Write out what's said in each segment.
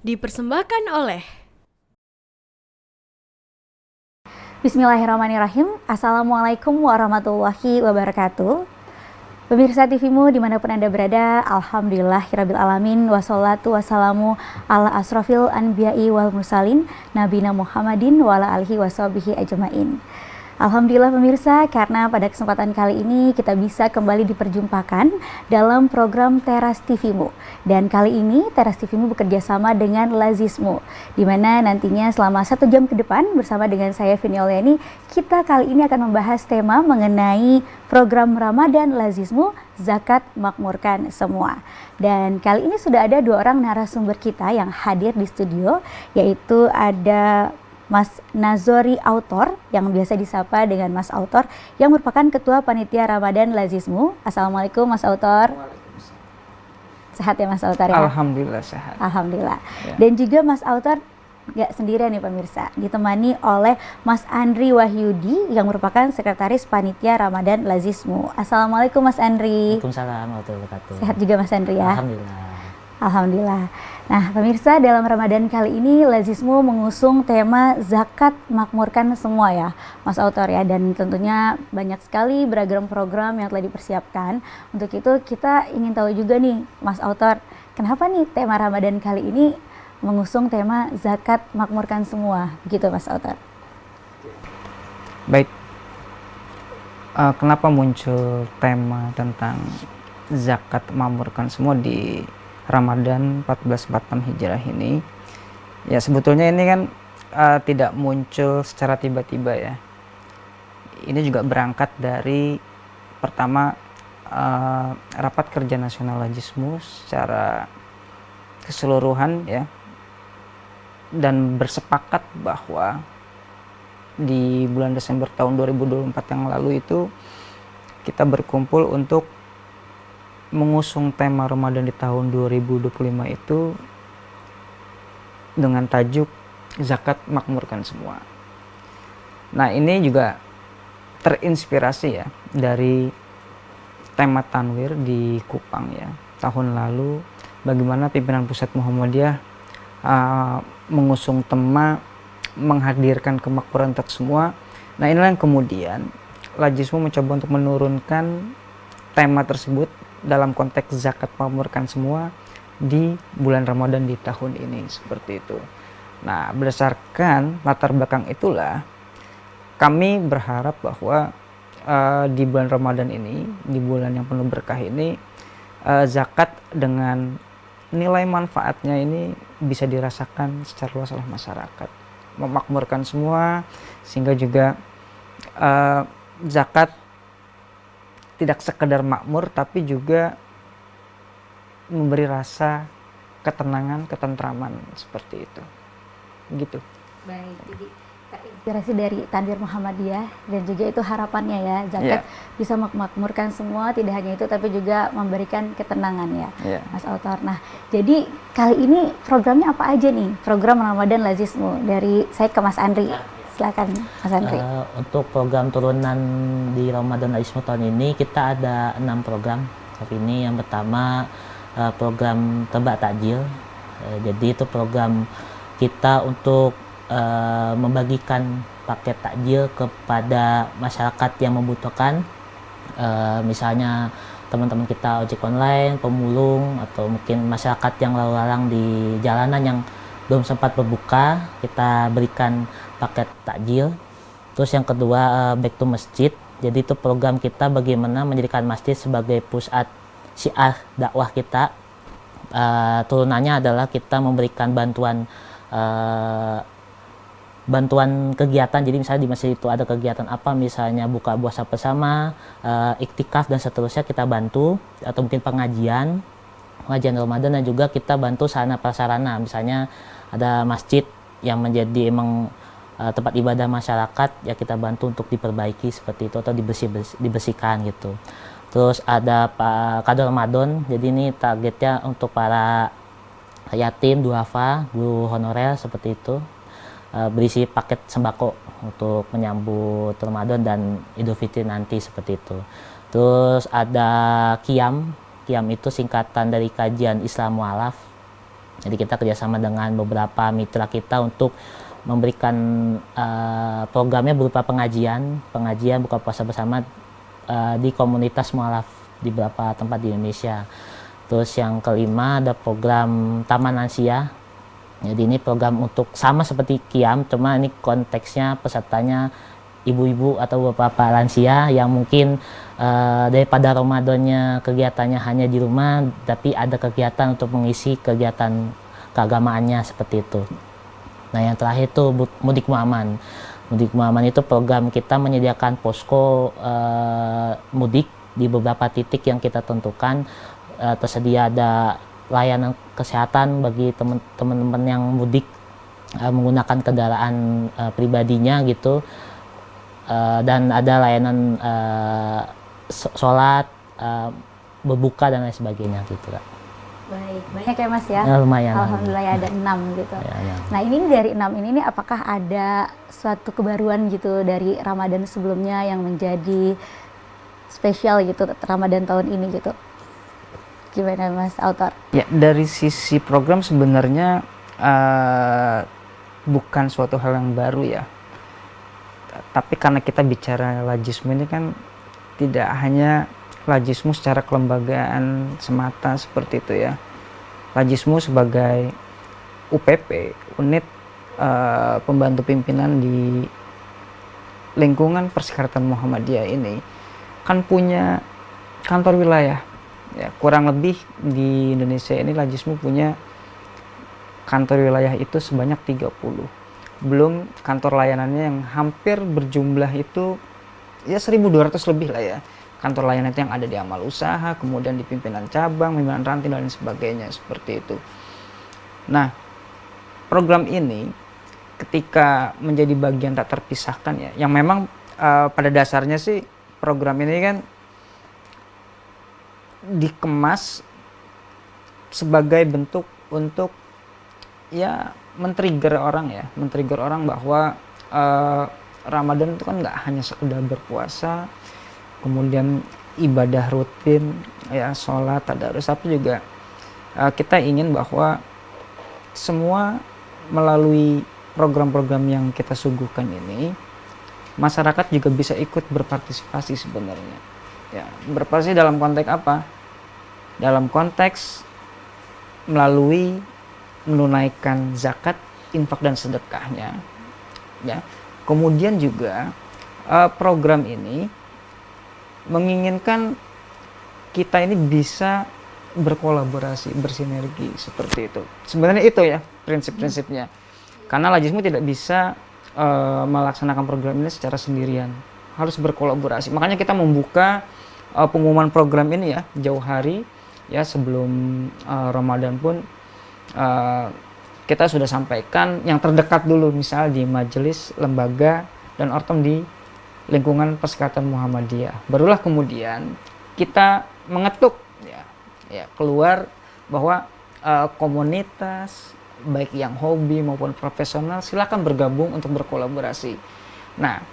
Dipersembahkan oleh Bismillahirrahmanirrahim. Assalamualaikum warahmatullahi wabarakatuh. Pemirsa TVmu dimanapun Anda berada, Alhamdulillahirabbil alamin, wassalatu wassalamu ala asrofil anbiya'i wal mursalin, nabina Muhammadin wa ala alihi washabihi ajmain. Alhamdulillah pemirsa, karena pada kesempatan kali ini kita bisa kembali diperjumpakan dalam program Teras TVmu. Dan kali ini Teras TVmu bekerja sama dengan Lazismu, di mana nantinya selama 1 jam ke depan bersama dengan saya Vini Oliani, kita kali ini akan membahas tema mengenai program Ramadan Lazismu, Zakat Makmurkan Semua. Dan kali ini sudah ada 2 orang narasumber kita yang hadir di studio, yaitu ada Mas Nazori Autor yang biasa disapa dengan Mas Autor yang merupakan Ketua Panitia Ramadan Lazismu. Assalamualaikum Mas Autor. Sehat ya Mas Autor ya? Alhamdulillah sehat. Alhamdulillah. Ya. Dan juga Mas Autor nggak sendirian nih pemirsa, ditemani oleh Mas Andri Wahyudi yang merupakan Sekretaris Panitia Ramadan Lazismu. Assalamualaikum Mas Andri. Waalaikumsalam warahmatullahi wabarakatuh. Sehat juga Mas Andri ya? Alhamdulillah. Alhamdulillah. Nah pemirsa, dalam Ramadan kali ini Lazismu mengusung tema Zakat Makmurkan Semua ya Mas Autor ya, dan tentunya banyak sekali beragam program yang telah dipersiapkan. Untuk itu kita ingin tahu juga nih Mas Autor, kenapa nih tema Ramadan kali ini mengusung tema Zakat Makmurkan Semua, gitu Mas Autor? Baik, kenapa muncul tema tentang zakat makmurkan semua di Ramadan 1446 Hijrah ini? Ya sebetulnya ini kan tidak muncul secara tiba-tiba ya. Ini juga berangkat dari pertama rapat kerja nasional Lazismu secara keseluruhan ya, dan bersepakat bahwa di bulan Desember tahun 2024 yang lalu itu kita berkumpul untuk mengusung tema Ramadan di tahun 2025 itu dengan tajuk Zakat Makmurkan Semua. Nah ini juga terinspirasi ya dari tema Tanwir di Kupang ya tahun lalu, bagaimana pimpinan pusat Muhammadiyah mengusung tema menghadirkan kemakmuran untuk semua. Nah inilah yang kemudian Lazismu mencoba untuk menurunkan tema tersebut dalam konteks zakat makmurkan semua di bulan Ramadan di tahun ini, seperti itu. Nah berdasarkan latar belakang itulah kami berharap bahwa di bulan Ramadan ini, di bulan yang penuh berkah ini, zakat dengan nilai manfaatnya ini bisa dirasakan secara luas oleh masyarakat, memakmurkan semua, sehingga juga zakat tidak sekedar makmur tapi juga memberi rasa ketenangan, ketentraman, seperti itu. Gitu. Baik, jadi terinspirasi dari Tanwir Muhammadiyah dan juga itu harapannya ya, zakat bisa memakmurkan semua, tidak hanya itu tapi juga memberikan ketenangan ya Mas Autor. Nah jadi kali ini programnya apa aja nih, program Ramadan Lazismu? Dari saya ke Mas Andri, silakan Mas Andri. Untuk program turunan di Ramadan Lazismu tahun ini kita ada 6 program. Tapi ini yang pertama program Tebak Takjil. Jadi itu program kita untuk membagikan paket takjil kepada masyarakat yang membutuhkan, misalnya teman-teman kita ojek online, pemulung, atau mungkin masyarakat yang lalu lalang di jalanan yang belum sempat berbuka, kita berikan paket takjil. Terus yang kedua Back to Masjid. Jadi itu program kita bagaimana menjadikan masjid sebagai pusat syiar dakwah kita. Turunannya adalah kita memberikan bantuan kegiatan. Jadi misalnya di masjid itu ada kegiatan apa, misalnya buka puasa bersama, iktikaf dan seterusnya, kita bantu, atau mungkin pengajian Ramadan, dan juga kita bantu sarana prasarana. Misalnya ada masjid yang menjadi emang tempat ibadah masyarakat, ya kita bantu untuk diperbaiki seperti itu atau dibersihkan gitu. Terus ada kado Ramadan. Jadi ini targetnya untuk para yatim, duafa, guru honorer seperti itu, berisi paket sembako untuk menyambut Ramadan dan Idul Fitri nanti seperti itu. Terus ada Qiyam itu singkatan dari kajian Islam Mu'alaf. Jadi kita kerjasama dengan beberapa mitra kita untuk memberikan programnya berupa pengajian buka puasa bersama di komunitas mualaf di beberapa tempat di Indonesia. Terus yang kelima ada program Taman Lansia. Jadi ini program untuk sama seperti Qiyam, cuma ini konteksnya pesertanya ibu-ibu atau bapak-bapak lansia yang mungkin daripada Ramadannya kegiatannya hanya di rumah, tapi ada kegiatan untuk mengisi kegiatan keagamaannya seperti itu. Nah yang terakhir itu Mudik Muaman. Mudik Muaman itu program kita menyediakan posko mudik di beberapa titik yang kita tentukan. Tersedia ada layanan kesehatan bagi teman-teman yang mudik menggunakan kendaraan pribadinya gitu, dan ada layanan sholat, berbuka dan lain sebagainya gitu Kak. Baik, banyak ya Mas ya? Lumayan. Alhamdulillah ya, ada 6 gitu. Ya. Nah ini dari 6 ini nih, apakah ada suatu kebaruan gitu dari Ramadan sebelumnya yang menjadi spesial gitu Ramadan tahun ini gitu? Gimana Mas Autor? Ya, dari sisi program sebenarnya bukan suatu hal yang baru ya. Tapi karena kita bicara lajisme ini kan tidak hanya lajismu secara kelembagaan semata seperti itu ya. Lajismu sebagai UPP, unit pembantu pimpinan di lingkungan Perserikatan Muhammadiyah ini kan punya kantor wilayah. Ya, kurang lebih di Indonesia ini Lajismu punya kantor wilayah itu sebanyak 30. Belum kantor layanannya yang hampir berjumlah itu ya 1.200 lebih lah ya. Kantor layanan itu yang ada di amal usaha, kemudian di pimpinan cabang, pimpinan ranting dan sebagainya seperti itu. Nah, program ini ketika menjadi bagian tak terpisahkan ya, yang memang pada dasarnya sih program ini kan dikemas sebagai bentuk untuk ya men-trigger orang bahwa Ramadan itu kan nggak hanya sekedar berpuasa, kemudian ibadah rutin ya, sholat, tadarus, tapi juga kita ingin bahwa semua melalui program-program yang kita suguhkan ini masyarakat juga bisa ikut berpartisipasi sebenarnya. Ya, berpartisipasi dalam konteks apa? Dalam konteks melalui menunaikan zakat, infak dan sedekahnya. Ya. Kemudian juga program ini menginginkan kita ini bisa berkolaborasi, bersinergi seperti itu. Sebenarnya itu ya prinsip-prinsipnya. Karena Lajismu tidak bisa melaksanakan program ini secara sendirian, harus berkolaborasi. Makanya kita membuka pengumuman program ini ya jauh hari ya sebelum Ramadan pun kita sudah sampaikan yang terdekat dulu, misal di majelis, lembaga dan ortom di lingkungan Perserikatan Muhammadiyah. Barulah kemudian kita mengetuk ya keluar bahwa komunitas baik yang hobi maupun profesional silakan bergabung untuk berkolaborasi. Nah,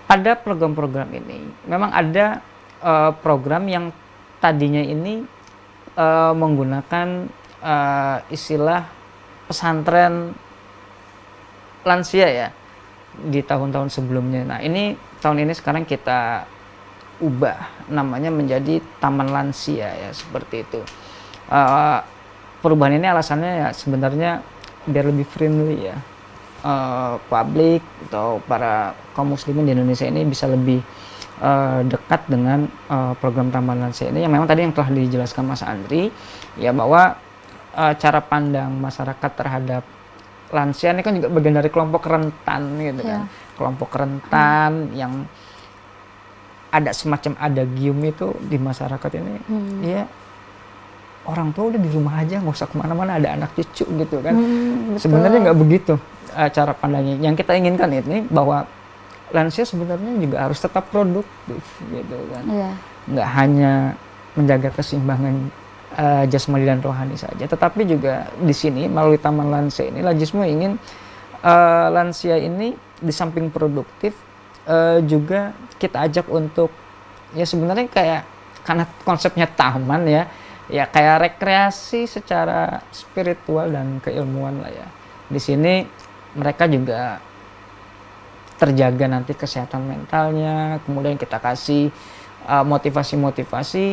pada program-program ini memang ada program yang tadinya ini menggunakan istilah pesantren lansia ya di tahun-tahun sebelumnya. Nah ini tahun ini sekarang kita ubah namanya menjadi Taman Lansia ya, seperti itu. Perubahan ini alasannya ya sebenarnya biar lebih friendly ya, publik atau para kaum muslimin di Indonesia ini bisa lebih dekat dengan program Taman Lansia ini, yang memang tadi yang telah dijelaskan Mas Andri ya, bahwa cara pandang masyarakat terhadap lansia ini kan juga bagian dari kelompok rentan gitu kan, kelompok rentan yang ada semacam adagium itu di masyarakat ini ya, orang tua udah di rumah aja nggak usah kemana-mana, ada anak cucu gitu kan. Sebenarnya nggak begitu cara pandangnya. Yang kita inginkan ini bahwa lansia sebenarnya juga harus tetap produktif gitu kan, nggak hanya menjaga keseimbangan jasmani dan rohani saja, tetapi juga di sini melalui Taman Lansia ini Lajismu ingin lansia ini di samping produktif juga kita ajak untuk ya sebenarnya kayak karena konsepnya taman ya, ya kayak rekreasi secara spiritual dan keilmuan lah ya. Di sini mereka juga terjaga nanti kesehatan mentalnya, kemudian kita kasih motivasi-motivasi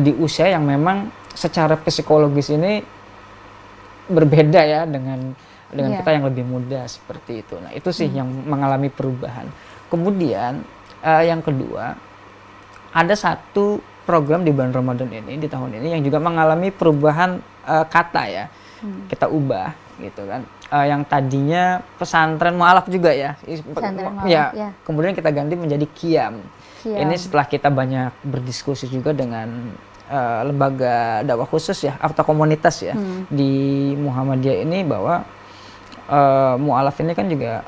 di usia yang memang secara psikologis ini berbeda ya dengan kita yang lebih muda seperti itu. Nah itu sih yang mengalami perubahan. Kemudian yang kedua, ada satu program di bulan Ramadan ini, di tahun ini yang juga mengalami perubahan kata ya. Kita ubah gitu kan. Yang tadinya pesantren mualaf juga ya. Pesantren mualaf, ya. Kemudian kita ganti menjadi Qiyam. Ini setelah kita banyak berdiskusi juga dengan lembaga dakwah khusus ya atau komunitas ya di Muhammadiyah ini, bahwa mualaf ini kan juga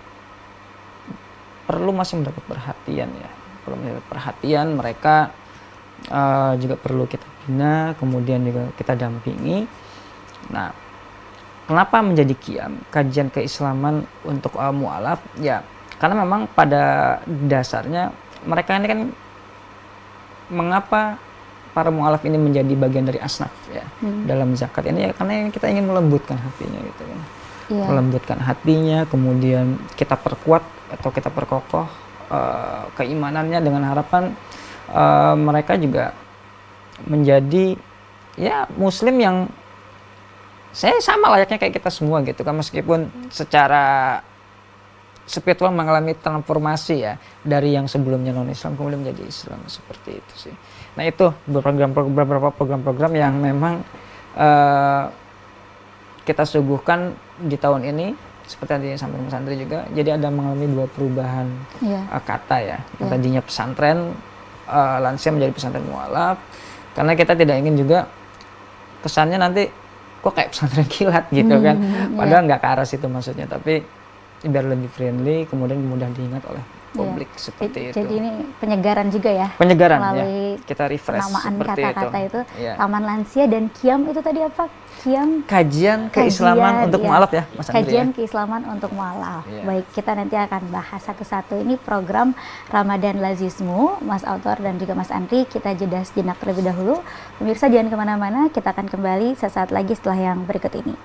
perlu masih mendapat perhatian ya, perlu mendapat perhatian. Mereka juga perlu kita bina, kemudian juga kita dampingi. Nah, kenapa menjadi Qiyam, kajian keislaman untuk mualaf ya, karena memang pada dasarnya mereka ini kan, mengapa para mualaf ini menjadi bagian dari asnaf ya dalam zakat ini ya, karena kita ingin melembutkan hatinya gitu kan. Melembutkan hatinya, kemudian kita perkuat atau kita perkokoh keimanannya dengan harapan mereka juga menjadi ya muslim yang saya sama layaknya kayak kita semua gitu kan, meskipun secara spiritual mengalami transformasi ya dari yang sebelumnya non Islam kemudian menjadi Islam, seperti itu sih. Nah itu beberapa program-program yang memang kita suguhkan di tahun ini, seperti tadi sampai Mas Andri juga. Jadi ada mengalami dua perubahan kata ya. Yang tadinya pesantren lansia menjadi pesantren mualaf, karena kita tidak ingin juga kesannya nanti kok kayak pesantren kilat gitu kan. Padahal nggak ke arah situ maksudnya, tapi biar lebih friendly, kemudian mudah diingat oleh publik seperti itu. Jadi ini penyegaran juga ya. Penyegaran melalui ya. Kita refresh penamaan seperti kata-kata itu. Taman Lansia dan Qiyam itu tadi apa? Qiyam kajian keislaman untuk mualaf ya, Mas Andri. Kajian keislaman untuk mualaf. Baik, kita nanti akan bahas satu-satu. Ini program Ramadan Lazismu, Mas Autor dan juga Mas Andri. Kita jeda sejenak terlebih dahulu. Pemirsa jangan kemana-mana, kita akan kembali sesaat lagi setelah yang berikut ini.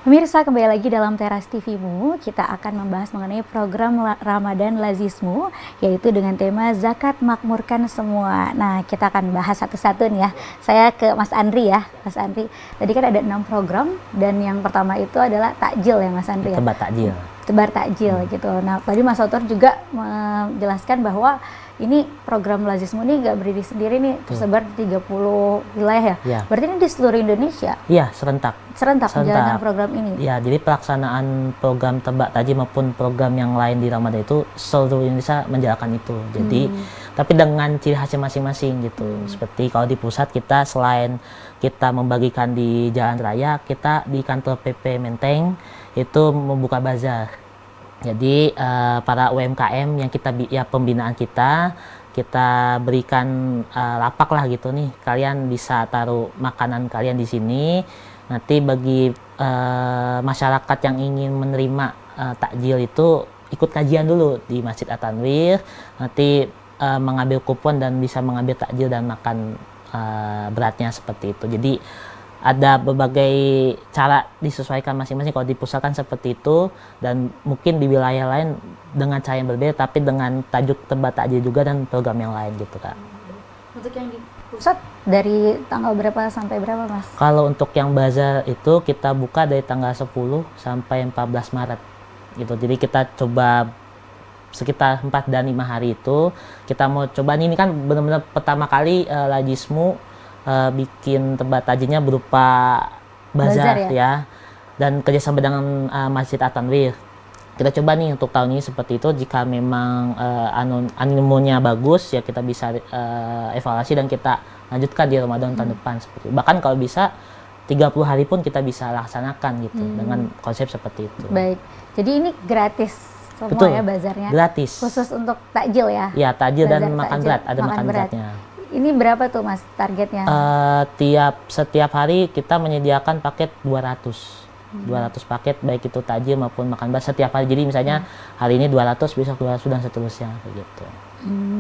Pemirsa, kembali lagi dalam Teras TV-mu. Kita akan membahas mengenai program Ramadan Lazismu, yaitu dengan tema Zakat Makmurkan Semua. Nah, kita akan bahas satu-satu nih ya. Saya ke Mas Andri ya. Mas Andri, tadi kan ada 6 program, dan yang pertama itu adalah takjil ya Mas Andri ya? Tebar takjil. Tebar takjil gitu. Nah, tadi Mas Autor juga menjelaskan bahwa ini program Lazismu ini nggak berdiri sendiri nih, tersebar di 30 wilayah ya? Berarti ini di seluruh Indonesia? Iya, serentak menjalankan program ini? Ya, jadi pelaksanaan program Tebak Takjil maupun program yang lain di Ramadan itu seluruh Indonesia menjalankan itu. Jadi, tapi dengan ciri khasnya masing-masing gitu. Seperti kalau di pusat kita selain kita membagikan di jalan raya, kita di kantor PP Menteng itu membuka bazar. Jadi para UMKM yang pembinaan kita berikan lapak lah gitu nih, kalian bisa taruh makanan kalian di sini. Nanti bagi masyarakat yang ingin menerima takjil itu ikut kajian dulu di Masjid At-Tanwir, nanti mengambil kupon dan bisa mengambil takjil dan makan beratnya seperti itu. Jadi ada berbagai cara disesuaikan masing-masing. Kalau di pusat kan seperti itu, dan mungkin di wilayah lain dengan cara yang berbeda, tapi dengan tajuk Tebak Takjil juga dan program yang lain gitu Kak. Untuk yang di pusat dari tanggal berapa sampai berapa Mas? Kalau untuk yang bazar itu kita buka dari tanggal 10 sampai 14 Maret gitu. Jadi kita coba sekitar 4 dan 5 hari itu kita mau coba, ini kan benar-benar pertama kali Lazismu bikin Tebak Takjilnya berupa bazar ya, dan kerjasama dengan Masjid At-Tanwir. Kita coba nih untuk tahun ini seperti itu. Jika memang animonya bagus ya, kita bisa evaluasi dan kita lanjutkan di Ramadan tahun depan seperti itu. Bahkan kalau bisa 30 hari pun kita bisa laksanakan gitu dengan konsep seperti itu. Baik, jadi ini gratis semua ya bazarnya? Gratis. Khusus untuk takjil ya? Ya, takjil dan makan berat, ada makan beratnya. Ini berapa tuh Mas targetnya? Setiap hari kita menyediakan paket 200 paket, baik itu takjil maupun makan berat setiap hari. Jadi misalnya hari ini 200, besok 200 dan seterusnya gitu.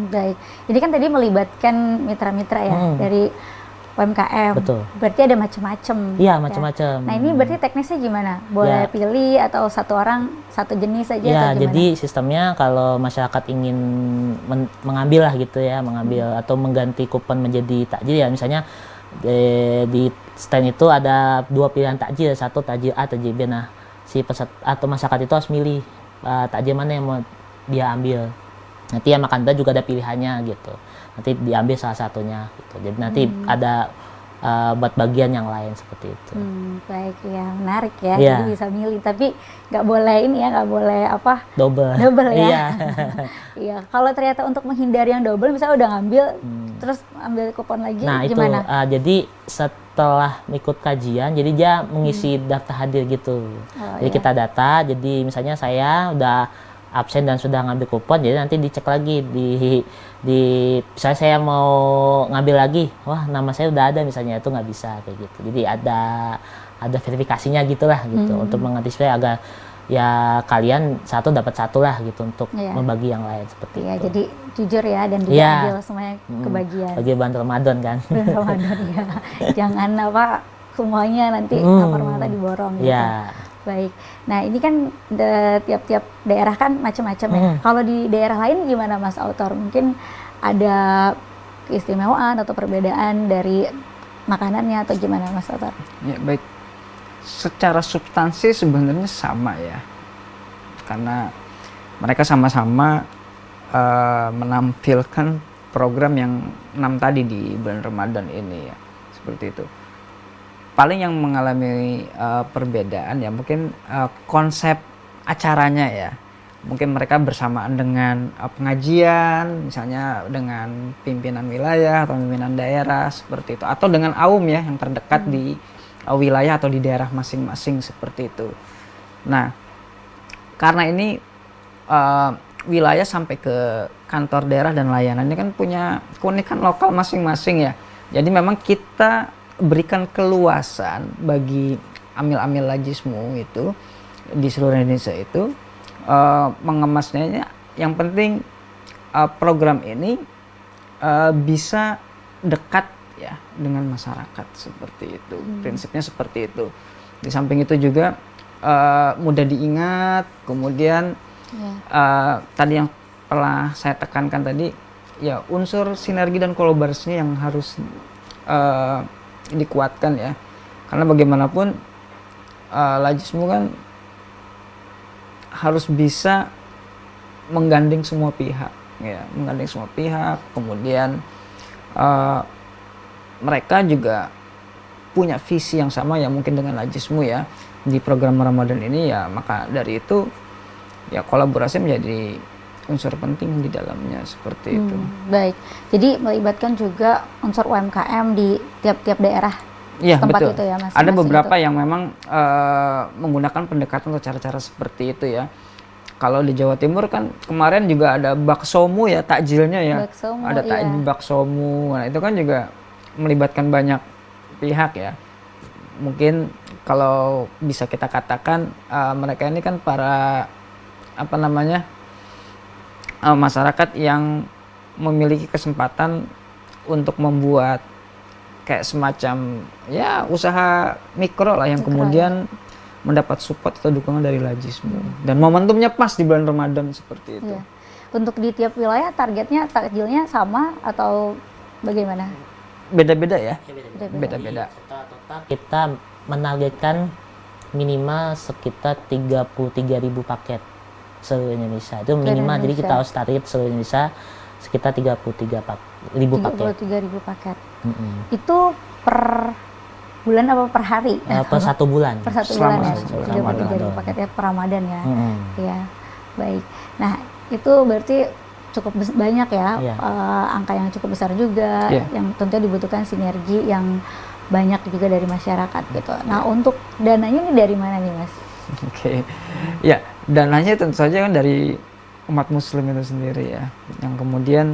Baik. Jadi kan tadi melibatkan mitra-mitra ya dari UMKM. Betul. Berarti ada macam-macam. Iya, ya. macam-macam. Nah, ini berarti teknisnya gimana? Boleh Ya. pilih atau satu orang satu jenis saja Ya, atau gimana? jadi sistemnya kalau masyarakat ingin mengambil lah gitu ya, mengambil atau mengganti kupon menjadi takjil ya, misalnya di stand itu ada 2 pilihan takjil, satu takjil A, takjil B. Nah, si peserta atau masyarakat itu harus milih takjil mana yang mau dia ambil. Nanti yang makan berat juga ada pilihannya gitu. Nanti diambil salah satunya gitu. Jadi nanti ada buat bagian yang lain seperti itu. Baik, ya menarik ya. Iya. Jadi bisa milih, tapi nggak boleh ini ya, nggak boleh apa Double ya. Iya. Iya. Kalau ternyata untuk menghindari yang double, misalnya udah ngambil, terus ambil kupon lagi, Nah itu gimana? jadi setelah ikut kajian, jadi dia mengisi daftar hadir gitu. Jadi iya. kita data, jadi misalnya saya udah absen dan sudah ngambil kupon, jadi nanti dicek lagi di misalnya saya mau ngambil lagi, wah nama saya udah ada misalnya, itu nggak bisa kayak gitu. Jadi ada verifikasinya gitulah gitu untuk mengantisipasi agar ya kalian satu dapat satu lah gitu untuk Iya. membagi yang lain seperti Iya, itu. jadi jujur ya, dan juga Iya. ambil semuanya kebagian. Bagi bulan Ramadan kan. Bulan Ramadan ya. Jangan apa semuanya nanti lapar mata diborong gitu. Iya. Baik. Nah, ini kan tiap-tiap daerah kan macam-macam ya. Kalau di daerah lain gimana Mas Autor? Mungkin ada keistimewaan atau perbedaan dari makanannya atau gimana Mas Autor? Ya, baik. Secara substansi sebenarnya sama ya. Karena mereka sama-sama menampilkan program yang 6 tadi di bulan Ramadan ini ya. Seperti itu. Paling yang mengalami perbedaan ya mungkin konsep acaranya ya. Mungkin mereka bersamaan dengan pengajian, misalnya dengan pimpinan wilayah atau pimpinan daerah seperti itu, atau dengan AUM ya yang terdekat di wilayah atau di daerah masing-masing seperti itu. Nah, karena ini wilayah sampai ke kantor daerah dan layanannya kan punya keunikan lokal masing-masing ya. Jadi memang kita berikan keluasan bagi amil-amil lajismu itu di seluruh Indonesia itu mengemasnya. Yang penting program ini bisa dekat ya dengan masyarakat seperti itu. Prinsipnya seperti itu. Di samping itu juga mudah diingat. Kemudian tadi yang telah saya tekankan tadi ya, unsur sinergi dan kolaborasinya yang harus dikuatkan ya, karena bagaimanapun lajismu kan harus bisa menggandeng semua pihak ya, menggandeng semua pihak. Kemudian mereka juga punya visi yang sama ya mungkin dengan lajismu ya di program Ramadan ini ya, maka dari itu ya kolaborasi menjadi unsur penting di dalamnya seperti itu. Baik, jadi melibatkan juga unsur UMKM di tiap-tiap daerah Iya, tempat betul. itu ya Mas. Ada beberapa yang memang menggunakan pendekatan atau cara-cara seperti itu ya. Kalau di Jawa Timur kan kemarin juga ada baksomu ya, takjilnya ya. Baksomu, Ada takjil baksomu. Nah, itu kan juga melibatkan banyak pihak ya. Mungkin kalau bisa kita katakan mereka ini kan para masyarakat yang memiliki kesempatan untuk membuat kayak semacam ya usaha mikro lah yang kemudian mendapat support atau dukungan dari lajismu. Dan momentumnya pas di bulan Ramadan seperti itu. Iya. Untuk di tiap wilayah targetnya takjilnya sama atau bagaimana? Beda-beda ya. Beda-beda. Setelah total kita menargetkan minimal sekitar 33.000 paket seluruh Indonesia. Itu minimal, jadi kita harus target seluruh Indonesia sekitar 33.000 paket. 33.000 paket. Itu per bulan apa per hari? Per 1 bulan. Per 1 Selama bulan ya. 33.000 paket ya per Ramadan ya. Iya. Baik. Nah, itu berarti cukup banyak ya, angka yang cukup besar juga, yang tentunya dibutuhkan sinergi yang banyak juga dari masyarakat gitu. Nah, untuk dananya ini dari mana nih Mas? Oke. Ya, dananya tentu saja kan dari umat muslim itu sendiri ya. Yang kemudian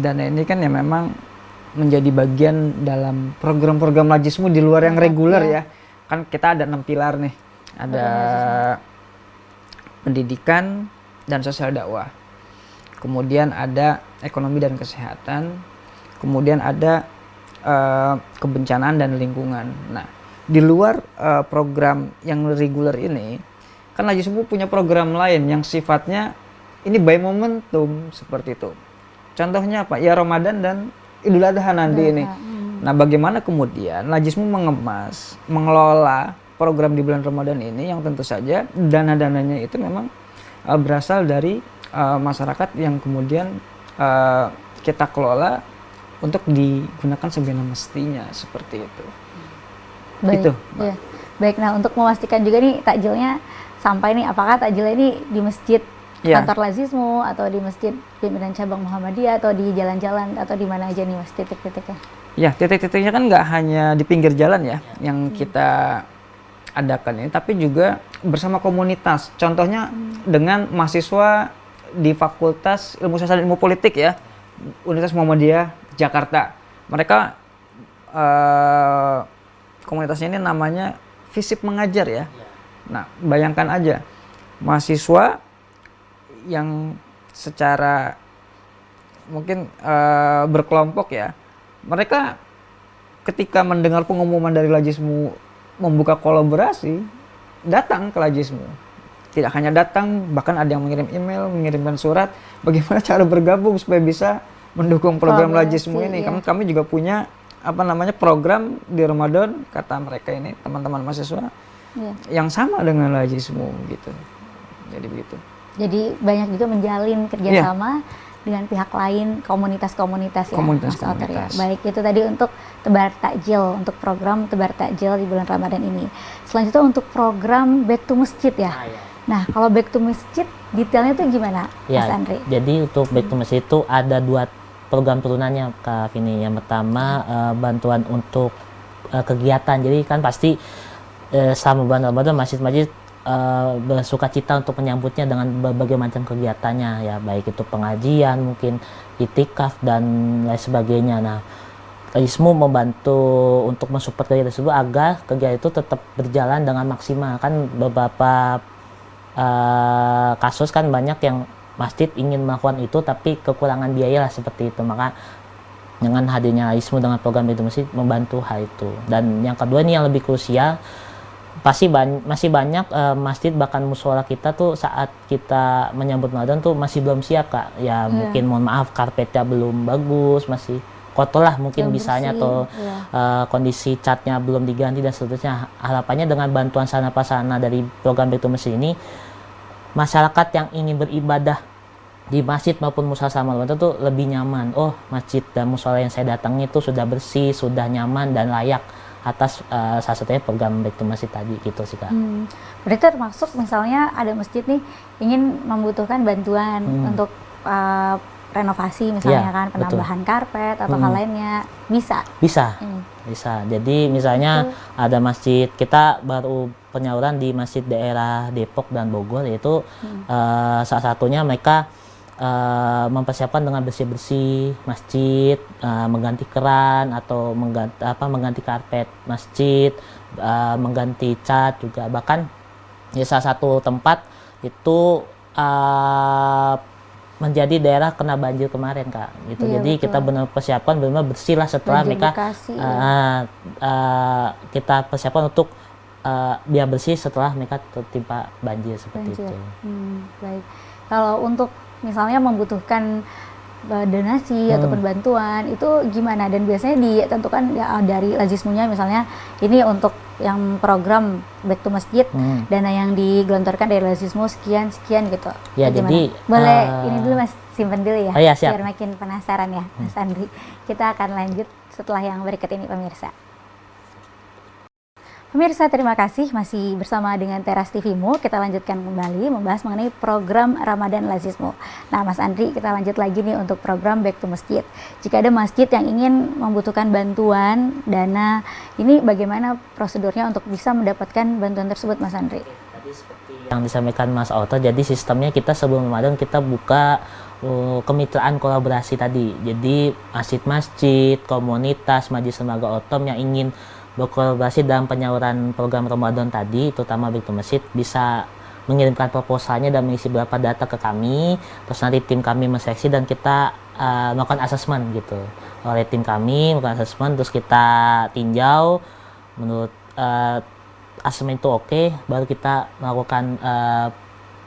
dana ini kan ya memang menjadi bagian dalam program-program lajismu di luar yang reguler ya. Kan kita ada 6 pilar nih. Ada pendidikan dan sosial dakwah. Kemudian ada ekonomi dan kesehatan. Kemudian ada kebencanaan dan lingkungan. Nah, di luar program yang reguler ini, kan Lajismu punya program lain yang sifatnya ini by momentum seperti itu. Contohnya apa? Ya Ramadan dan Idul Adha nanti ini. Nah, bagaimana kemudian Lajismu mengelola program di bulan Ramadan ini yang tentu saja dana-dananya itu memang berasal dari masyarakat yang kemudian kita kelola untuk digunakan sebagaimana mestinya seperti itu. Baik, Itu. ya. Baik, nah untuk memastikan juga nih takjilnya sampai nih, apakah takjilnya ini di masjid kantor Lajismu atau di masjid pimpinan cabang Muhammadiyah atau di jalan-jalan atau di mana aja nih Mas titik-titiknya? Ya, titik-titiknya kan nggak hanya di pinggir jalan ya yang kita adakan ini, tapi juga bersama komunitas. Contohnya dengan mahasiswa di Fakultas Ilmu Sosial dan Ilmu Politik ya, Universitas Muhammadiyah Jakarta. Mereka komunitasnya ini namanya Visip Mengajar ya. Nah, bayangkan aja mahasiswa yang secara mungkin berkelompok ya, mereka ketika mendengar pengumuman dari Lajismu membuka kolaborasi, datang ke Lajismu. Tidak hanya datang, bahkan ada yang mengirim email, mengirimkan surat, bagaimana cara bergabung supaya bisa mendukung program Lajismu ini. Iya. Kami juga punya program di Ramadan, kata mereka ini teman-teman mahasiswa yang sama dengan Lajismu gitu. Jadi begitu. Jadi banyak juga menjalin kerjasama dengan pihak lain, komunitas-komunitas ya, Mas Otter ya. Baik, itu tadi untuk tebar takjil, untuk program tebar takjil di bulan Ramadan ini. Selanjutnya untuk program Back to Masjid ya. Nah, kalau Back to Masjid detailnya itu gimana, Mas Andri? Jadi untuk Back to Masjid itu ada 2 program turunannya Kak Vini. Yang pertama bantuan untuk kegiatan. Jadi kan pasti selama bulan Ramadan masjid-masjid bersuka cita untuk menyambutnya dengan berbagai macam kegiatannya ya, baik itu pengajian, mungkin itikaf dan lain sebagainya. Nah, Lajismu membantu untuk mensupport kegiatan tersebut agar kegiatan itu tetap berjalan dengan maksimal. Kan beberapa kasus kan banyak yang masjid ingin melakukan itu tapi kekurangan biaya lah seperti itu. Maka dengan hadirnya Lajismu dengan program itu masjid membantu hal itu. Dan yang kedua ini yang lebih krusial, pasti masih banyak masjid bahkan mushola kita tuh saat kita menyambut Ramadan tuh masih belum siap Kak. Ya mungkin mohon maaf karpetnya belum bagus, masih kotor lah mungkin bisanya atau kondisi catnya belum diganti dan seterusnya. Harapannya dengan bantuan sarana prasarana dari program Back to Masjid ini, masyarakat yang ingin beribadah di masjid maupun mushola selama Ramadan tuh lebih nyaman. Oh, masjid dan mushola yang saya datangi itu sudah bersih, sudah nyaman dan layak atas salah satunya program Back to Masjid tadi gitu sih Kak. Berarti termasuk misalnya ada masjid nih ingin membutuhkan bantuan untuk renovasi misalnya kan, penambahan karpet atau hal lainnya, bisa? Bisa. Jadi misalnya ada masjid, kita baru penyaluran di masjid daerah Depok dan Bogor, yaitu salah satunya mereka mempersiapkan dengan bersih-bersih masjid, mengganti keran atau mengganti karpet masjid, mengganti cat juga. Bahkan di salah satu tempat itu menjadi daerah kena banjir kemarin Kak gitu. Iya, jadi betul. kita benar persiapkan benar bersih lah setelah Banjir mereka Bekasi, kita persiapkan untuk biar bersih setelah mereka tertimpa banjir seperti itu. Baik. Kalau untuk misalnya membutuhkan donasi ataupun bantuan itu gimana, dan biasanya ditentukan ya dari Lajismunya misalnya ini untuk yang program Back to Masjid, dana yang digelontorkan dari Lajismu sekian gitu. Ya, gimana? jadi boleh ini dulu Mas, simpen dulu ya, ya, siap. biar makin penasaran ya Mas Andri. Kita akan lanjut setelah yang berikut ini pemirsa. Pemirsa, terima kasih masih bersama dengan Teras TV-mu. Kita lanjutkan kembali membahas mengenai program Ramadan Lajismu. Nah, Mas Andri, kita lanjut lagi nih untuk program Back to Masjid. Jika ada masjid yang ingin membutuhkan bantuan dana, ini bagaimana prosedurnya untuk bisa mendapatkan bantuan tersebut, Mas Andri? Tadi seperti yang disampaikan Mas Oto, jadi sistemnya kita sebelum Ramadan kita buka kemitraan kolaborasi tadi. Jadi masjid-masjid, komunitas, majelis lembaga otom yang ingin berkolaborasi dalam penyaluran program Ramadan tadi, terutama Back to Masjid, bisa mengirimkan proposalnya dan mengisi beberapa data ke kami, terus nanti tim kami menseleksi dan kita melakukan asesmen gitu oleh tim kami, melakukan asesmen, terus kita tinjau menurut asesmen itu oke, baru kita melakukan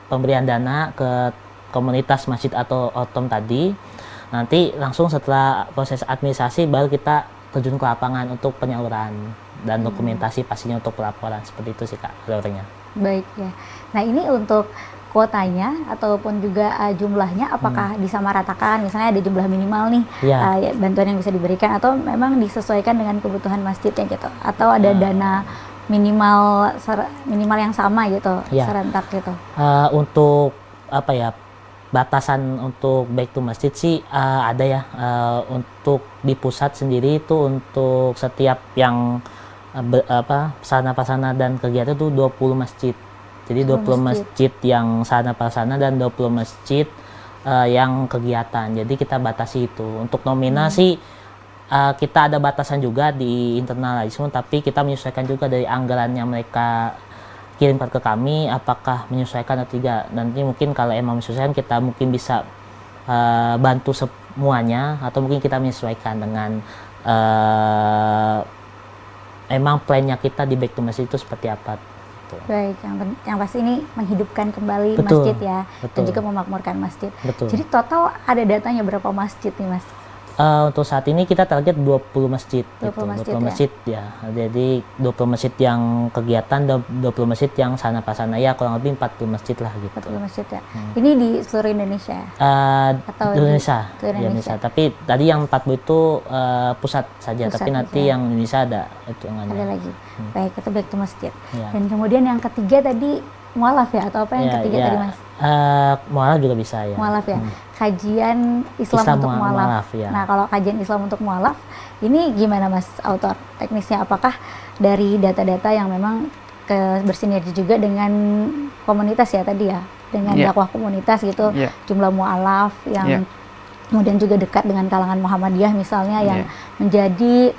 pemberian dana ke komunitas masjid atau otom tadi. Nanti langsung setelah proses administrasi baru kita terjun ke lapangan untuk penyaluran dan dokumentasi pastinya untuk pelaporan. Seperti itu sih Kak alurnya. Baik ya. Nah ini untuk kuotanya ataupun juga jumlahnya apakah disamaratakan, misalnya ada jumlah minimal nih ya, bantuan yang bisa diberikan, atau memang disesuaikan dengan kebutuhan masjidnya gitu, atau ada dana minimal yang sama gitu serentak gitu? Untuk apa ya, batasan untuk back to masjid sih ada ya, untuk di pusat sendiri itu untuk setiap yang sarana-prasarana dan kegiatan itu 20 masjid. Jadi 20 masjid yang sarana prasarana dan 20 masjid yang kegiatan. Jadi kita batasi itu. Untuk nominal sih kita ada batasan juga di internal Laismu, tapi kita menyesuaikan juga dari anggaran yang mereka kirimkan ke kami, apakah menyesuaikan atau tidak. Nanti mungkin kalau emang menyesuaikan kita mungkin bisa bantu semuanya, atau mungkin kita menyesuaikan dengan emang plannya kita di back to masjid itu seperti apa. Baik, yang pasti ini menghidupkan kembali masjid ya, dan juga memakmurkan masjid. Jadi total ada datanya berapa masjid nih Mas? Untuk saat ini kita target 20 masjid. 20 gitu. Masjid ya. Jadi 20 masjid yang kegiatan dan 20 masjid yang sana pasana ya, kurang lebih 40 masjid lah gitu. 40 masjid ya. Ini di seluruh Indonesia? Atau Indonesia. Tapi tadi yang 40 itu pusat saja, tapi nanti yang Indonesia ada itu yang ada lagi. Baik, itu back to masjid. Ya. Dan kemudian yang ketiga tadi mualaf ya, atau apa yang ketiga tadi Mas? Mualaf juga bisa ya. Mualaf ya. Kajian Islam untuk mualaf. Ya. Nah, kalau kajian Islam untuk mualaf ini gimana Mas autor teknisnya? Apakah dari data-data yang memang bersinergi juga dengan komunitas ya tadi ya, dengan dakwah komunitas gitu, jumlah mualaf yang kemudian juga dekat dengan kalangan Muhammadiyah misalnya, yang menjadi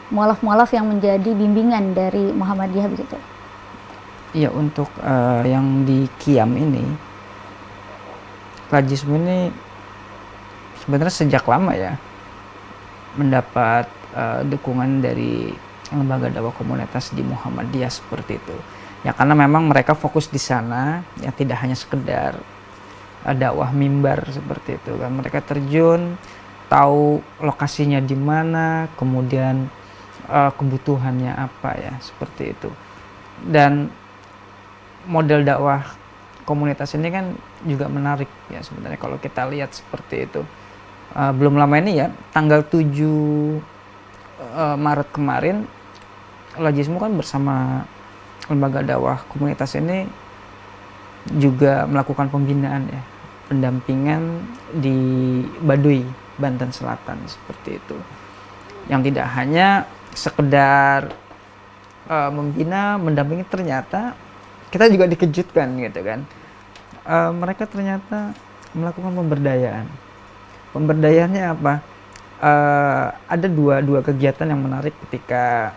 mualaf-mualaf yang menjadi bimbingan dari Muhammadiyah begitu. Iya, untuk yang di Qiyam ini, Lajismu ini sebenarnya sejak lama ya mendapat dukungan dari lembaga dakwah komunitas di Muhammadiyah seperti itu. Ya karena memang mereka fokus di sana, ya tidak hanya sekedar dakwah mimbar seperti itu kan. Mereka terjun, tahu lokasinya di mana, kemudian kebutuhannya apa ya, seperti itu. Dan model dakwah komunitas ini kan juga menarik ya sebenarnya kalau kita lihat seperti itu. Belum lama ini ya, tanggal 7 Maret kemarin, Lajismu kan bersama lembaga dakwah komunitas ini juga melakukan pembinaan ya, pendampingan di Baduy, Banten Selatan seperti itu. Yang tidak hanya sekedar membina, mendampingi, ternyata kita juga dikejutkan gitu kan. Mereka ternyata melakukan pemberdayaan. Pemberdayaannya apa? Ada dua kegiatan yang menarik ketika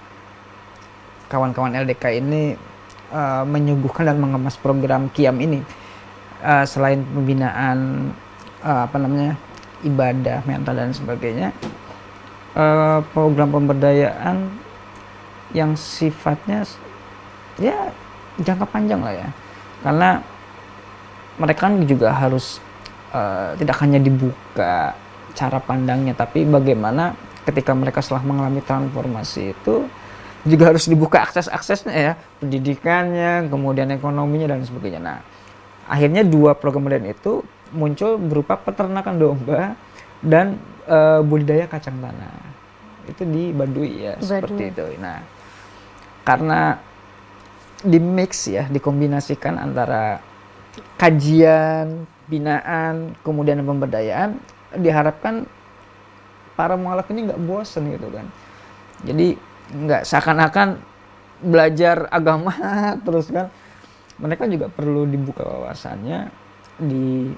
kawan-kawan LDK ini menyuguhkan dan mengemas program Qiyam ini. Selain pembinaan ibadah, mental dan sebagainya, program pemberdayaan yang sifatnya ya jangka panjang lah ya, karena mereka kan juga harus tidak hanya dibuka cara pandangnya, tapi bagaimana ketika mereka setelah mengalami transformasi itu juga harus dibuka akses-aksesnya ya, pendidikannya, kemudian ekonominya dan sebagainya. Nah, akhirnya dua program modern itu muncul berupa peternakan domba dan budidaya kacang tanah. Itu di Baduy ya, seperti itu. Nah, karena di mix ya, dikombinasikan antara kajian, binaan, kemudian pemberdayaan, diharapkan para mualaf ini nggak bosan gitu kan. Jadi nggak seakan-akan belajar agama terus kan. Mereka juga perlu dibuka wawasannya di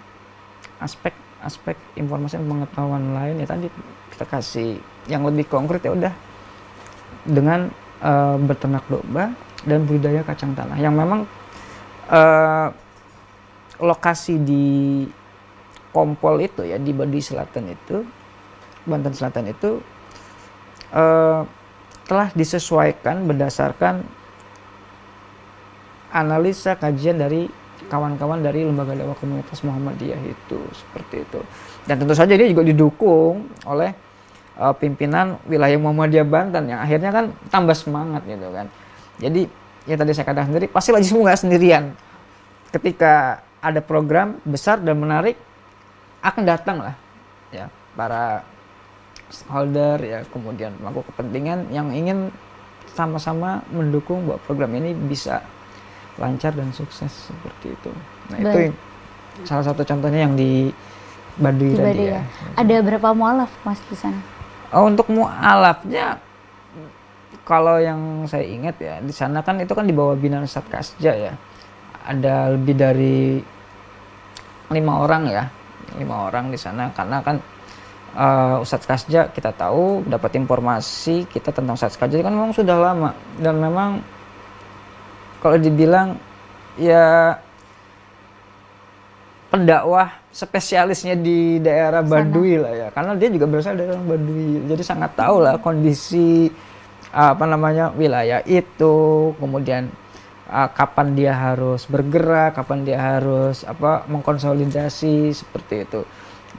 aspek informasi dan pengetahuan lain ya. Tadi kita kasih yang lebih konkret ya udah dengan beternak domba dan budidaya kacang tanah yang memang lokasi di Kompol itu ya di Baduy Selatan itu, Banten Selatan itu telah disesuaikan berdasarkan analisa kajian dari kawan-kawan dari Lembaga Dakwah Komunitas Muhammadiyah itu, seperti itu. Dan tentu saja dia juga didukung oleh pimpinan wilayah Muhammadiyah Banten yang akhirnya kan tambah semangat gitu kan. Jadi ya tadi saya katakan sendiri, pasti Lajis Mu nggak sendirian. Ketika ada program besar dan menarik, akan datang lah ya para stakeholder ya, kemudian pemangku kepentingan yang ingin sama-sama mendukung bahwa program ini bisa lancar dan sukses, seperti itu. Nah, itu salah satu contohnya yang di Baduy tadi ya. Ada berapa mualaf Mas di sana? Untuk mualafnya, kalau yang saya ingat ya, di sana kan itu kan di bawah binaan Ustadz Kasja ya. Ada lebih dari 5 orang ya, 5 orang di sana, karena kan Ustadz Kasja kita tahu, dapat informasi kita tentang Ustadz Kasja kan memang sudah lama, dan memang kalau dibilang ya pendakwah spesialisnya di daerah Baduy lah ya, karena dia juga berasal dari orang Baduy, jadi sangat tahu lah kondisi wilayah itu, kemudian kapan dia harus bergerak, kapan dia harus mengkonsolidasi, seperti itu.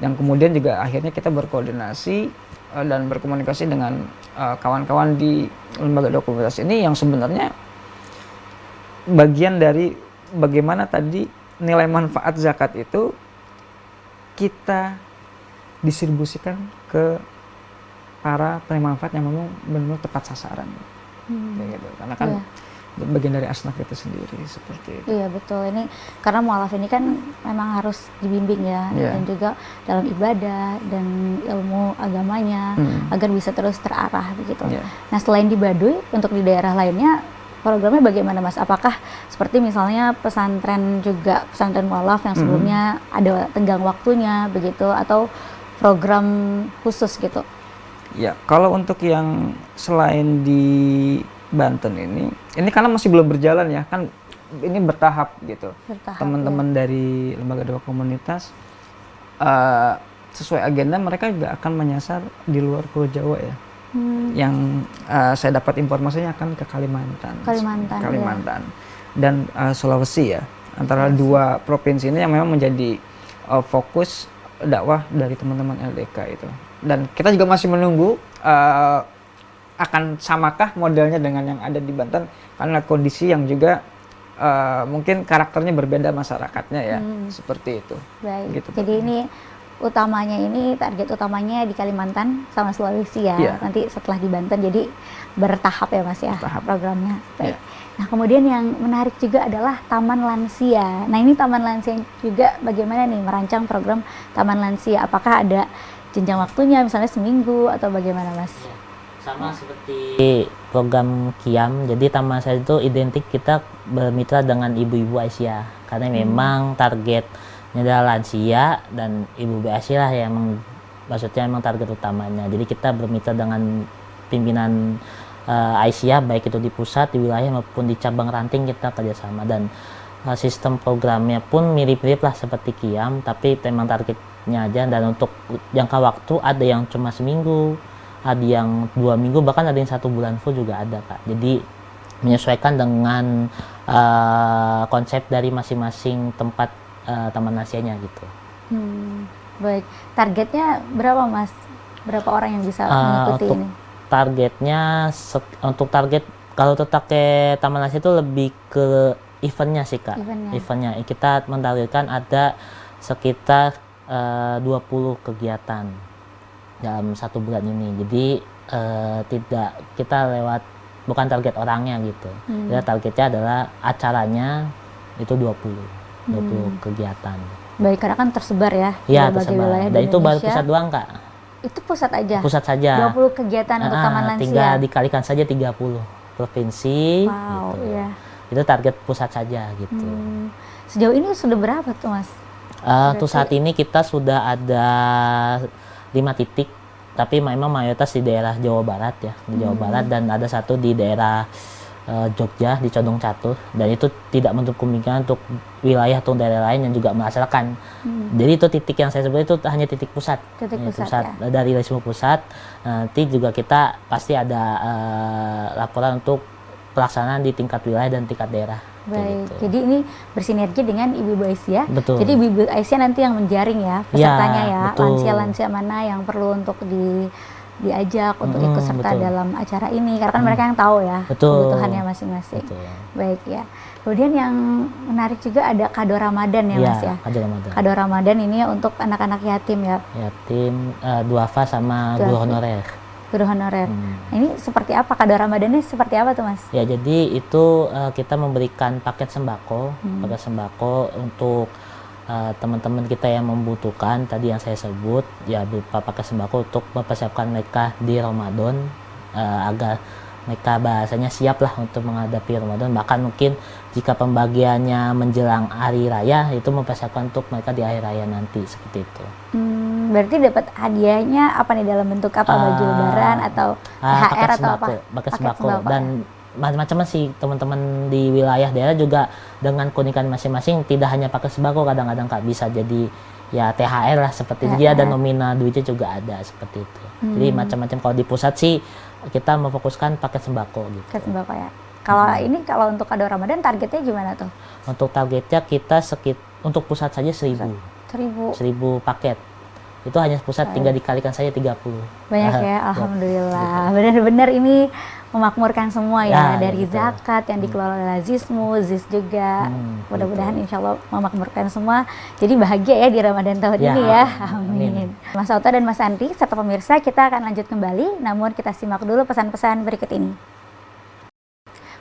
Yang kemudian juga akhirnya kita berkoordinasi dan berkomunikasi dengan kawan-kawan di lembaga dokumentasi ini, yang sebenarnya bagian dari bagaimana tadi nilai manfaat zakat itu kita distribusikan ke para penerima manfaat yang memang benar-benar tepat sasaran, gitu. Karena kan bagian dari asnaf itu sendiri, seperti itu. Iya betul, ini karena mualaf ini kan memang harus dibimbing ya, dan juga dalam ibadah dan ilmu agamanya agar bisa terus terarah begitu. Nah, selain di Baduy, untuk di daerah lainnya programnya bagaimana Mas? Apakah seperti misalnya pesantren juga, pesantren mualaf yang sebelumnya ada tenggang waktunya begitu, atau program khusus gitu? Ya, kalau untuk yang selain di Banten ini karena masih belum berjalan ya, kan ini bertahap gitu. Teman-teman dari Lembaga Dakwah Komunitas sesuai agenda mereka juga akan menyasar di luar Pulau Jawa ya. Yang saya dapat informasinya akan ke Kalimantan dan Sulawesi ya, antara dua provinsi ini yang memang menjadi fokus dakwah dari teman-teman LDK itu. Dan kita juga masih menunggu akan samakah modelnya dengan yang ada di Banten, karena kondisi yang juga mungkin karakternya berbeda masyarakatnya ya, seperti itu. Baik. Gitu, jadi ini target utamanya di Kalimantan sama Sulawesi ya. Nanti setelah di Banten, jadi bertahap ya Mas ya programnya. Baik. Nah, kemudian yang menarik juga adalah Taman Lansia. Nah, ini Taman Lansia juga bagaimana nih merancang program Taman Lansia? Apakah ada jenjang waktunya, misalnya seminggu atau bagaimana Mas? Sama seperti program Qiyam, jadi Taman Lansia itu identik kita bermitra dengan ibu-ibu Aisyah, karena memang targetnya adalah lansia dan ibu Aisyah lah yang maksudnya memang target utamanya. Jadi kita bermitra dengan pimpinan Aisyah, baik itu di pusat, di wilayah maupun di cabang ranting kita kerjasama, dan sistem programnya pun mirip-mirip lah seperti Qiyam, tapi memang targetnya aja. Dan untuk jangka waktu ada yang cuma seminggu, ada yang 2 minggu, bahkan ada yang 1 bulan full juga ada Kak. Jadi menyesuaikan dengan konsep dari masing-masing tempat Taman Lansianya gitu. Baik, targetnya berapa Mas? Berapa orang yang bisa mengikuti untuk ini? Targetnya, untuk target kalau tetap ke Taman Lansia itu lebih ke eventnya sih Kak. Eventnya kita mentargetkan ada sekitar 20 kegiatan dalam 1 bulan ini. Jadi tidak kita lewat, bukan target orangnya gitu. Jadi targetnya adalah acaranya itu 20 kegiatan. Baik, karena kan tersebar ya di berbagai wilayah di Dan itu baru Indonesia. pusat doang Kak. Itu pusat aja? Pusat saja. 20 kegiatan untuk Taman Lansia? Tinggal dikalikan saja 30 provinsi. Wow, gitu. iya. Itu target pusat saja gitu. Sejauh ini sudah berapa tuh Mas? Untuk saat ini kita sudah ada 5 titik, tapi memang mayoritas di daerah Jawa Barat ya, di Jawa Barat, dan ada 1 di daerah Jogja di Condong Catur, dan itu tidak menutup kemungkinan untuk wilayah atau daerah lain yang juga melaksanakan. Jadi itu titik yang saya sebut itu hanya titik pusat. Titik pusat, ya. Dari Lesmo pusat. Nanti juga kita pasti ada laporan untuk pelaksanaan di tingkat wilayah dan tingkat daerah. Baik, Gitu. jadi ini bersinergi dengan Ibu-Ibu Aisyah. Betul. Jadi Ibu-Ibu Aisyah nanti yang menjaring ya pesertanya ya, betul. lansia-lansia mana yang perlu untuk diajak untuk ikut serta betul. dalam acara ini, karena kan mereka yang tahu ya Betul. kebutuhannya masing-masing. Betul. Baik ya. Kemudian yang menarik juga ada kado Ramadan ya, Mas ya. Kado Ramadan. Kado Ramadan ini untuk anak-anak yatim ya, Yatim, duafa sama guru Duafa. honorer. guru honorer. Nah, ini seperti apa kado Ramadannya, seperti apa tuh, Mas? Ya, jadi itu kita memberikan paket sembako untuk teman-teman kita yang membutuhkan, tadi yang saya sebut, ya berupa paket sembako untuk mempersiapkan mereka di Ramadan, agar mereka bahasanya siap lah untuk menghadapi Ramadan. Bahkan mungkin jika pembagiannya menjelang hari raya, itu mempersiapkan untuk mereka di hari raya nanti, seperti itu. Berarti dapat hadiahnya apa nih, dalam bentuk apa, baju lebaran atau THR atau apa? Paket sembako. Dan macam-macam sih teman-teman di wilayah daerah juga dengan keunikan masing-masing, tidak hanya paket sembako, kadang-kadang Kak bisa jadi ya THR lah seperti itu. Dia ada nominal duitnya juga ada seperti itu. Jadi macam-macam. Kalau di pusat sih kita memfokuskan paket sembako gitu. Paket sembako ya. Kalau ini, kalau untuk kado Ramadan targetnya gimana tuh? Untuk targetnya kita untuk pusat saja 1.000 paket. Itu hanya pusat, tinggal dikalikan saja 30. Banyak ya, alhamdulillah. Benar-benar ini memakmurkan semua ya, dari zakat yang dikelola oleh Lazismu, ZIS juga. Mudah-mudahan insya Allah memakmurkan semua. Jadi bahagia ya di Ramadan tahun ini ya. Amin. Mas Auto dan Mas Andri serta pemirsa, kita akan lanjut kembali. Namun kita simak dulu pesan-pesan berikut ini.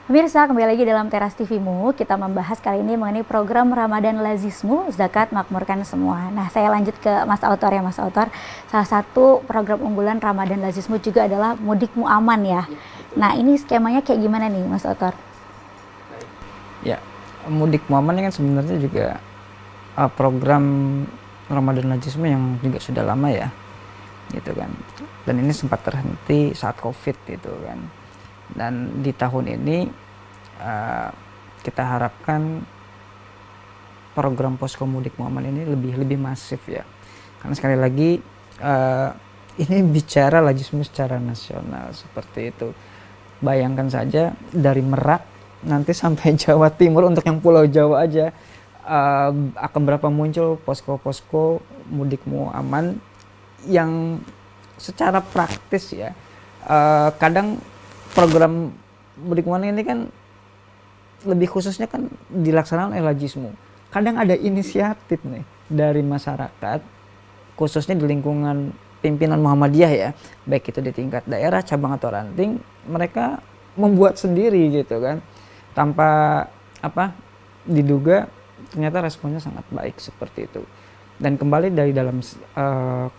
Pemirsa, kembali lagi dalam Teras TV-mu. Kita membahas kali ini mengenai program Ramadan Lazismu, Zakat Makmurkan Semua. Nah, saya lanjut ke Mas Autor ya, Mas Autor. Salah satu program unggulan Ramadan Lazismu juga adalah Mudikmu Aman ya. Nah, ini skemanya kayak gimana nih, Mas Autor? Ya, Mudikmu Aman ini kan sebenarnya juga program Ramadan Lazismu yang juga sudah lama ya, gitu kan. Dan ini sempat terhenti saat COVID gitu kan. Dan di tahun ini kita harapkan program Posko Mudikmu Aman ini lebih masif ya, karena sekali lagi ini bicara Lazismu secara nasional seperti itu. Bayangkan saja dari Merak nanti sampai Jawa Timur, untuk yang Pulau Jawa aja akan berapa muncul posko-posko Mudikmu Aman yang secara praktis ya, kadang program Mudikmu Aman ini kan lebih khususnya kan dilaksanakan oleh Lazismu. Kadang ada inisiatif nih dari masyarakat, khususnya di lingkungan pimpinan Muhammadiyah ya, baik itu di tingkat daerah, cabang atau ranting, mereka membuat sendiri gitu kan, tanpa diduga, ternyata responnya sangat baik seperti itu. Dan kembali dari dalam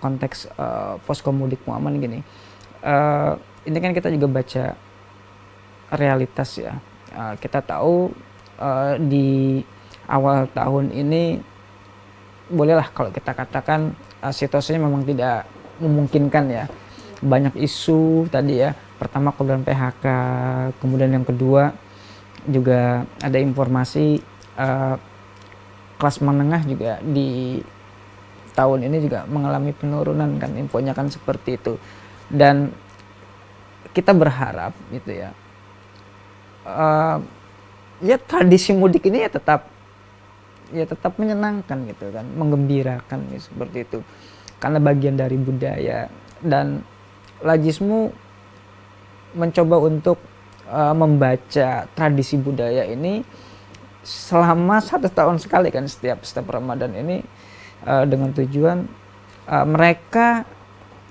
konteks Posko Mudikmu Aman gini, ini kan kita juga baca realitas ya. Kita tahu di awal tahun ini, bolehlah kalau kita katakan situasinya memang tidak memungkinkan ya. Banyak isu tadi ya. Pertama korban PHK, kemudian yang kedua juga ada informasi kelas menengah juga di tahun ini juga mengalami penurunan kan, infonya kan seperti itu. Dan kita berharap gitu ya, ya tradisi mudik ini ya tetap menyenangkan gitu kan, menggembirakan ya, seperti itu, karena bagian dari budaya. Dan Lazismu mencoba untuk membaca tradisi budaya ini selama 1 tahun sekali kan, setiap Ramadan ini, dengan tujuan mereka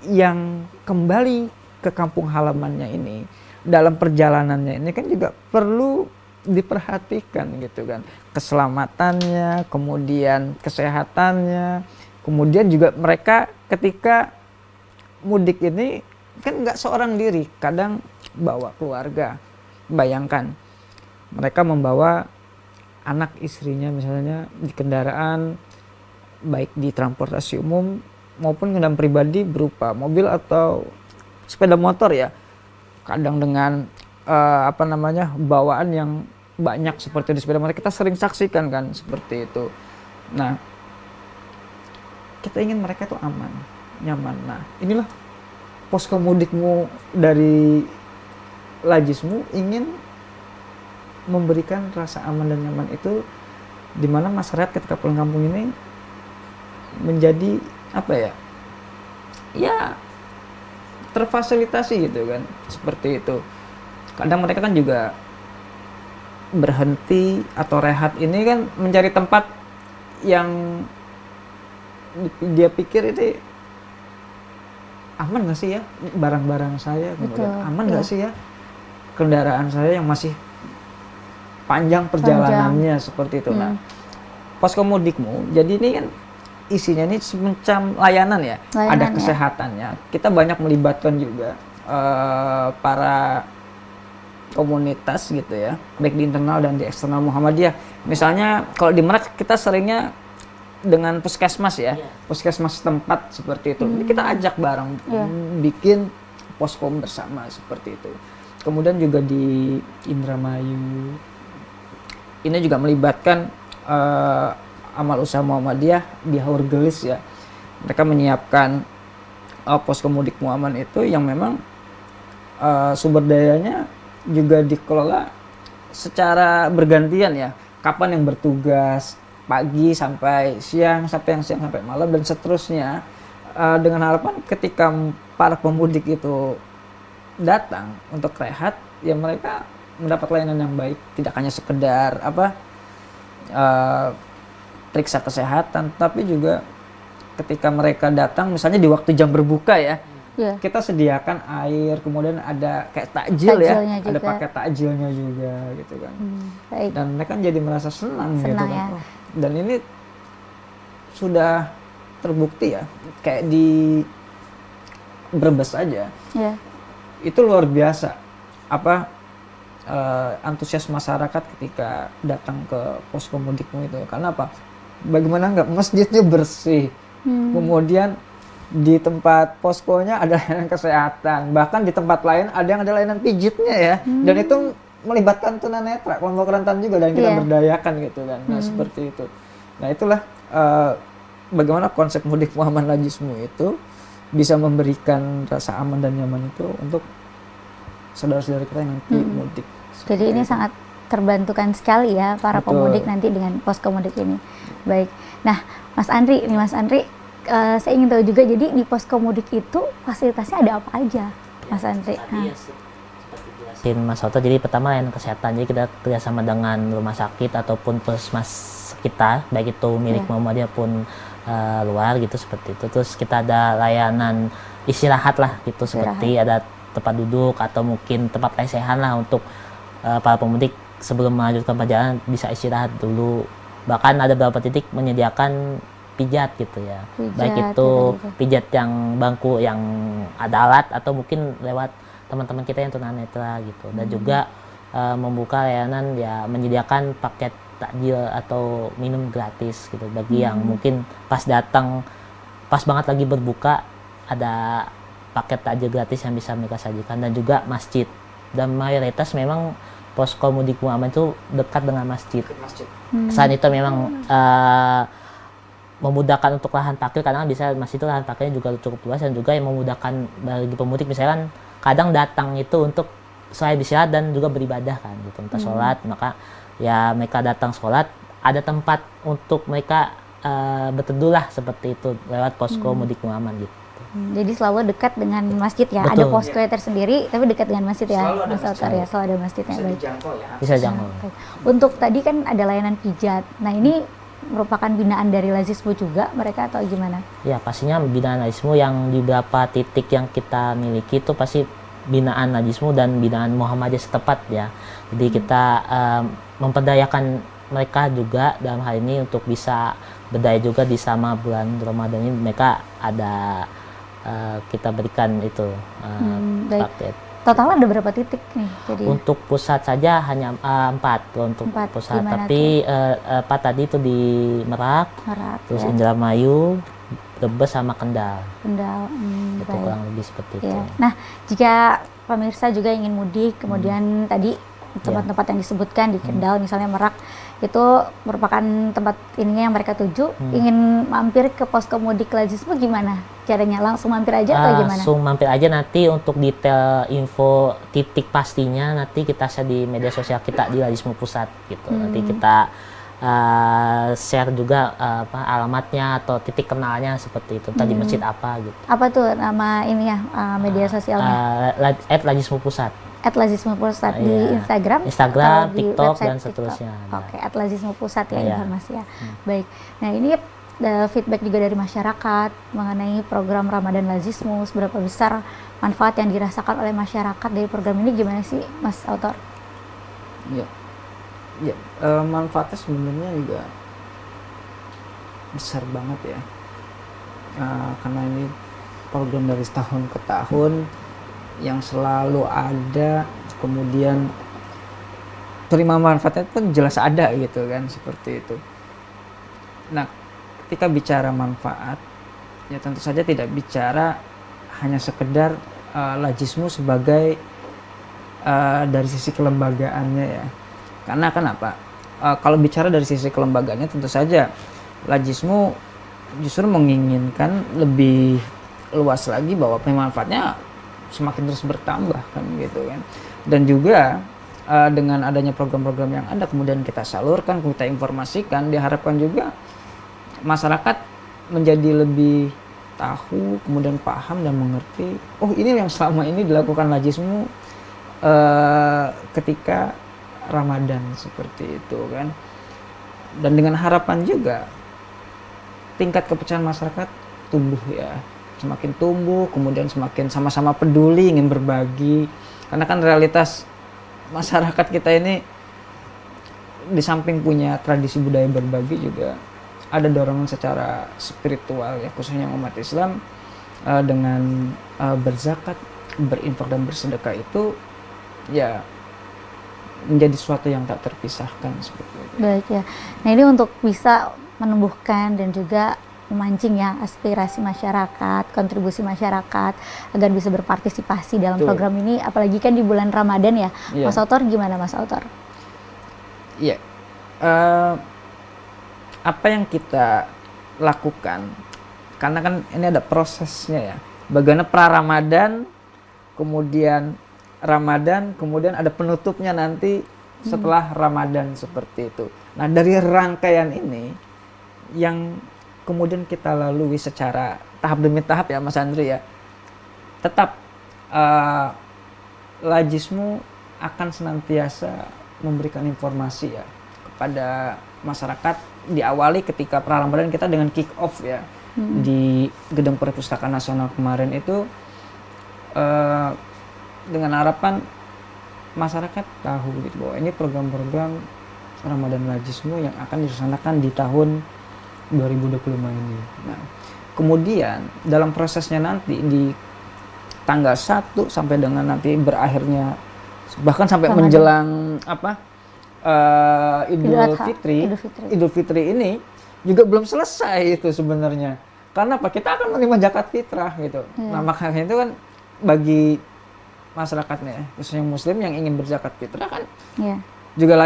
yang kembali ke kampung halamannya ini, dalam perjalanannya ini kan juga perlu diperhatikan gitu kan, keselamatannya, kemudian kesehatannya, kemudian juga mereka ketika mudik ini kan nggak seorang diri, kadang bawa keluarga. Bayangkan mereka membawa anak istrinya misalnya di kendaraan, baik di transportasi umum maupun kendaraan pribadi berupa mobil atau sepeda motor ya, kadang dengan apa namanya, bawaan yang banyak seperti di sepeda motor kita sering saksikan kan seperti itu. Nah, kita ingin mereka itu aman, nyaman. Nah, inilah posko mudikmu dari Lajismu ingin memberikan rasa aman dan nyaman itu, di mana masyarakat ketika pulang kampung ini menjadi apa ya? Ya terfasilitasi gitu kan, seperti itu. Kadang mereka kan juga berhenti atau rehat ini kan mencari tempat yang dia pikir ini aman nggak sih ya barang-barang saya, kemudian aman nggak sih ya kendaraan saya yang masih panjang perjalanannya seperti itu. Nah, posko mudikmu jadi ini kan isinya ini semacam layanan ya, ada kesehatannya. Kita banyak melibatkan juga para komunitas gitu ya, baik di internal dan di eksternal Muhammadiyah. Misalnya kalau di Merak kita seringnya dengan puskesmas ya, puskesmas tempat seperti itu. Jadi kita ajak bareng bikin posko bersama seperti itu. Kemudian juga di Indramayu ini juga melibatkan amal usaha Muhammadiyah di Haurgelis ya. Mereka menyiapkan posko mudikmu aman itu yang memang sumber dayanya juga dikelola secara bergantian ya. Kapan yang bertugas, pagi sampai siang, sampai yang siang sampai malam dan seterusnya, dengan harapan ketika para pemudik itu datang untuk rehat ya mereka mendapat layanan yang baik, tidak hanya sekedar periksa kesehatan, tapi juga ketika mereka datang misalnya di waktu jam berbuka ya, kita sediakan air, kemudian ada kayak takjil ya, ada paket takjilnya juga gitu kan. Baik. Dan mereka jadi merasa senang gitu kan. Ya. Dan ini sudah terbukti ya, kayak di Brebes aja, itu luar biasa antusias masyarakat ketika datang ke posko mudikmu itu. Karena apa? Bagaimana enggak, masjidnya bersih, kemudian di tempat poskonya ada layanan kesehatan, bahkan di tempat lain ada yang ada layanan pijitnya ya, dan itu melibatkan tunanetra, kelompok rentan juga, dan kita berdayakan gitu kan. Nah seperti itu. Nah itulah bagaimana konsep mudik Muhammad Lajismu itu bisa memberikan rasa aman dan nyaman itu untuk saudara-saudara kita yang nanti mudik. Jadi ini sangat terbantukan sekali ya para pemudik nanti dengan posko mudik ini. Baik. Nah, Mas Andri, saya ingin tahu juga, jadi di posko mudik itu fasilitasnya ada apa aja, Mas Andri? Seperti jelasin Mas Oto, jadi pertama layanan kesehatan, jadi kita kerjasama dengan rumah sakit ataupun puskesmas kita, baik itu milik Muhammadiyah pun luar gitu, seperti itu. Terus kita ada layanan istirahat lah gitu, seperti ada tempat duduk atau mungkin tempat lesehan lah untuk para pemudik sebelum melanjutkan perjalanan bisa istirahat dulu. Bahkan ada beberapa titik menyediakan pijat gitu ya, baik itu pijat yang bangku yang ada alat atau mungkin lewat teman-teman kita yang tunanetra gitu. Dan juga membuka layanan ya, menyediakan paket takjil atau minum gratis gitu bagi yang mungkin pas datang pas banget lagi berbuka, ada paket takjil gratis yang bisa mereka sajikan. Dan juga masjid, dan mayoritas memang posko mudikmu aman itu dekat dengan masjid. Selain itu memang memudahkan untuk lahan parkir, karena bisa masjid itu lahan parkirnya juga cukup luas, dan juga yang memudahkan bagi pemudik misalkan kadang datang itu untuk selain istirahat dan juga beribadah kan gitu, entah sholat, maka ya mereka datang sholat, ada tempat untuk mereka berteduh lah seperti itu lewat posko mudikmu aman gitu. Jadi selalu dekat dengan masjid ya. Betul. Ada posko tersendiri tapi dekat dengan masjid ya, Mas Otar ya, selalu ada masjidnya. Bisa dijangkau ya. Bisa jangkau. Untuk tadi kan ada layanan pijat. Nah ini merupakan binaan dari Lajismu juga mereka atau gimana? Ya pastinya binaan Lajismu, yang di beberapa titik yang kita miliki itu pasti binaan Lajismu dan binaan Muhammadiyah setempat ya. Jadi kita memperdayakan mereka juga dalam hal ini untuk bisa berdaya juga di selama bulan Ramadan ini. Mereka ada kita berikan itu paket. Total ada berapa titik nih? Jadi untuk pusat saja hanya 4 untuk 4. Pusat, tapi 4 tadi itu di Merak terus ya. Indramayu, Brebes sama Kendal. Itu kurang lebih seperti itu. Nah, jika pemirsa juga ingin mudik, kemudian tadi tempat-tempat yang disebutkan di Kendal misalnya Merak itu merupakan tempat ininya yang mereka tuju, ingin mampir ke posko mudik Lajismu gimana caranya? Langsung mampir aja atau gimana? Langsung mampir aja, nanti untuk detail info titik pastinya nanti kita share di media sosial kita di Lajismu Pusat gitu. Nanti kita share juga alamatnya atau titik kenalnya seperti itu, tadi masjid apa gitu. Apa tuh nama ininya, media sosialnya? @Lajismu Pusat. @Lajismu Pusat di Instagram, Instagram, atau di TikTok website dan seterusnya. TikTok. Oke, @Lajismu Pusat ya informasi ya. Baik. Nah ini feedback juga dari masyarakat mengenai program Ramadan Lajismu, seberapa besar manfaat yang dirasakan oleh masyarakat dari program ini, gimana sih Mas Autor? Ya, manfaatnya sebenarnya juga besar banget ya, karena ini program dari tahun ke tahun yang selalu ada, kemudian terima manfaatnya pun jelas ada gitu kan, seperti itu. Nah, ketika bicara manfaat, ya tentu saja tidak bicara hanya sekedar Lajismu sebagai dari sisi kelembagaannya ya. Karena kenapa? Kalau bicara dari sisi kelembagaannya, tentu saja Lajismu justru menginginkan lebih luas lagi bahwa pemanfaatnya semakin terus bertambah kan gitu kan. Dan juga dengan adanya program-program yang ada kemudian kita salurkan, kita informasikan, diharapkan juga masyarakat menjadi lebih tahu, kemudian paham dan mengerti, oh ini yang selama ini dilakukan Lajismu ketika Ramadan seperti itu kan. Dan dengan harapan juga tingkat kepercayaan masyarakat tumbuh ya, semakin tumbuh, kemudian semakin sama-sama peduli, ingin berbagi. Karena kan realitas masyarakat kita ini di samping punya tradisi budaya berbagi, juga ada dorongan secara spiritual ya, khususnya umat Islam dengan berzakat, berinfak dan bersedekah itu ya menjadi sesuatu yang tak terpisahkan seperti itu. Baik ya. Nah ini untuk bisa menumbuhkan dan juga memancing ya aspirasi masyarakat, kontribusi masyarakat agar bisa berpartisipasi dalam program ini, apalagi kan di bulan Ramadan ya. Mas Autor gimana Mas Autor? Iya. Apa yang kita lakukan, karena kan ini ada prosesnya ya, bagaimana pra-Ramadan, kemudian Ramadan, kemudian ada penutupnya nanti setelah Ramadan seperti itu. Nah dari rangkaian ini yang kemudian kita lalui secara tahap demi tahap ya Mas Andri ya, tetap Lajismu akan senantiasa memberikan informasi ya kepada masyarakat. Diawali ketika pra-Ramadan kita dengan kick off ya di Gedung Perpustakaan Nasional kemarin itu, dengan harapan masyarakat tahu gitu bahwa ini program-program Ramadan Lajismu yang akan dilaksanakan di tahun 2025 ini. Nah, kemudian dalam prosesnya nanti di tanggal 1 sampai dengan nanti berakhirnya, bahkan sampai Ramadan, menjelang Idul Fitri ini juga belum selesai itu sebenarnya. Karena apa? Kita akan menerima zakat fitrah gitu. Nah, makanya itu kan bagi masyarakatnya, khususnya Muslim yang ingin berzakat fitrah kan juga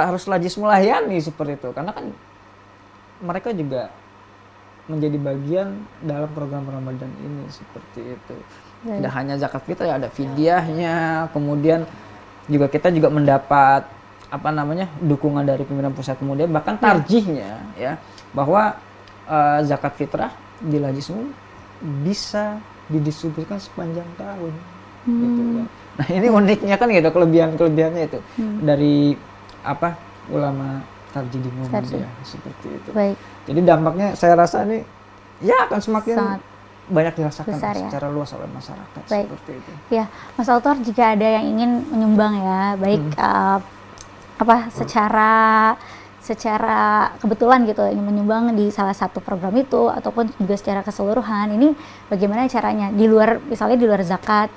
harus Lajismu layani seperti itu. Karena kan mereka juga menjadi bagian dalam program Ramadan ini seperti itu. Tidak hanya zakat fitrah, ada fidyahnya, kemudian juga kita juga mendapat dukungan dari pimpinan pusat, kemudian bahkan tarjihnya ya bahwa zakat fitrah di Lajismu bisa didistribusikan sepanjang tahun gitu kan. Nah ini uniknya kan gitu, kelebihannya itu dari ulama tarjih di Muhammadiyah seperti itu. Baik. Jadi dampaknya saya rasa ini ya akan semakin banyak dirasakan secara luas oleh masyarakat. Baik. Seperti itu. Ya, Mas Autor, jika ada yang ingin menyumbang ya, baik secara kebetulan gitu ingin menyumbang di salah satu program itu ataupun juga secara keseluruhan, ini bagaimana caranya di luar zakat,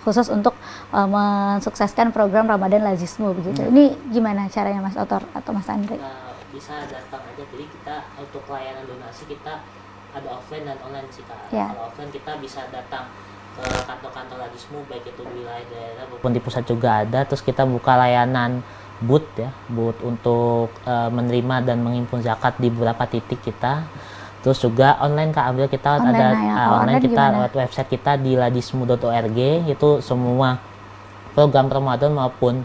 khusus untuk mensukseskan program Ramadan Lajismu begitu. Ini gimana caranya Mas Autor atau Mas Andre? Bisa datang aja, jadi kita untuk layanan donasi kita ada offline dan online sih Kak. Yeah. Kalau offline kita bisa datang kantor-kantor Lazismu baik itu di wilayah daerah maupun di pusat juga ada. Terus kita buka layanan booth ya, booth untuk menerima dan menghimpun zakat di beberapa titik kita. Terus juga online Kak Abril, kita Online, ada ya. online kita Gimana? lewat website kita di ladismu.org. Itu semua program Ramadan maupun